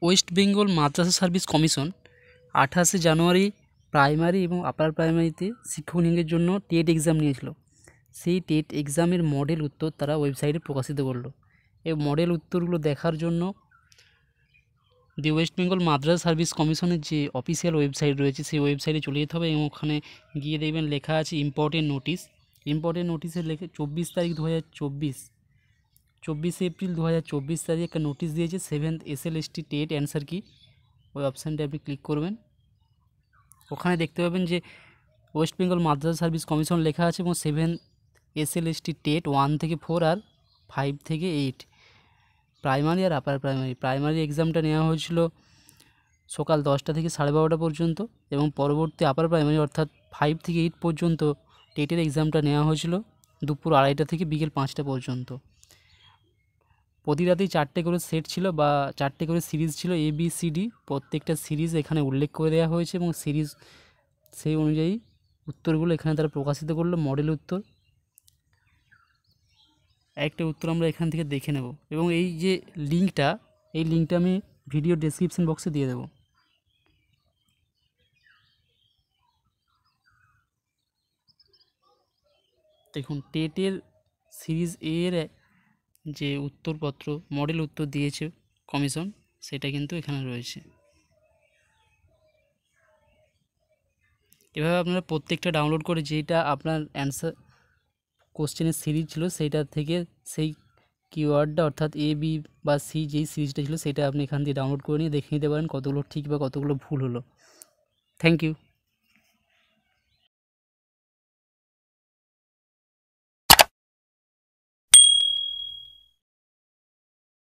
West Bengal মাদ্রাসা service commission 28শে জানুয়ারি primary এবং আপার প্রাইমারিতে শিক্ষক নিয়োগের জন্য টেট এক্সাম নিয়েছিল। সেই টেট এক্সামের মডেল উত্তর তারা ওয়েবসাইটে প্রকাশিত করলো। এই মডেল উত্তরগুলো দেখার জন্য দি ওয়েস্ট বেঙ্গল মাদ্রাসা সার্ভিস কমিশনের যে অফিসিয়াল ওয়েবসাইট রয়েছে সেই ওয়েবসাইটে চলে যেতে হবে এবং ওখানে গিয়ে দেখবেন লেখা আছে ইম্পর্টেন্ট নোটিশ। ইম্পর্টেন্ট নোটিশে লেখে 24 তারিখ 2024 24 এপ্রিল 2024 তারিখে একটা নোটিশ দিয়েছে 7th SLST টেট অ্যান্সার কি। ওই অপশানটা আপনি ক্লিক করবেন। ওখানে দেখতে পাবেন যে ওয়েস্ট বেঙ্গল মাদ্রাসা সার্ভিস কমিশন লেখা আছে এবং 7th SLST টেট 1 থেকে 4 আর 5 থেকে 8 প্রাইমারি আর আপার প্রাইমারি এক্সামটা নেওয়া হয়েছিল সকাল 10টা থেকে 12:30 পর্যন্ত এবং পরবর্তী আপার প্রাইমারি অর্থাৎ 5 থেকে 8 পর্যন্ত টেটের এক্সামটা নেওয়া হয়েছিল দুপুর 2:30 থেকে বিকেল 5টা পর্যন্ত। প্রতি রাতেই 4টে করে সেট ছিল বা 4টে করে সিরিজ ছিল ABCD। প্রত্যেকটা সিরিজ এখানে উল্লেখ করে দেওয়া হয়েছে এবং সিরিজ সেই অনুযায়ী উত্তরগুলো এখানে তারা প্রকাশিত করলো মডেল উত্তর। একটা উত্তর আমরা এখান থেকে দেখে নেব এবং এই যে লিঙ্কটা আমি ভিডিও ডেসক্রিপশন বক্সে দিয়ে দেব। দেখুন টেটের সিরিজ এর যে উত্তরপত্র মডেল উত্তর দিয়েছে কমিশন সেটা কিন্তু এখানে রয়েছে। এভাবে আপনারা প্রত্যেকটা ডাউনলোড করে যেটা আপনার অ্যান্সার কোশ্চেনের সিরিজ ছিল সেইটা থেকে সেই কিওয়ার্ডটা অর্থাৎ A B বা C যেই সিরিজটা ছিল সেটা আপনি এখান দিয়ে ডাউনলোড করে নিয়ে দেখে নিতে পারেন কতগুলো ঠিক বা কতগুলো ভুল হলো। Thank you.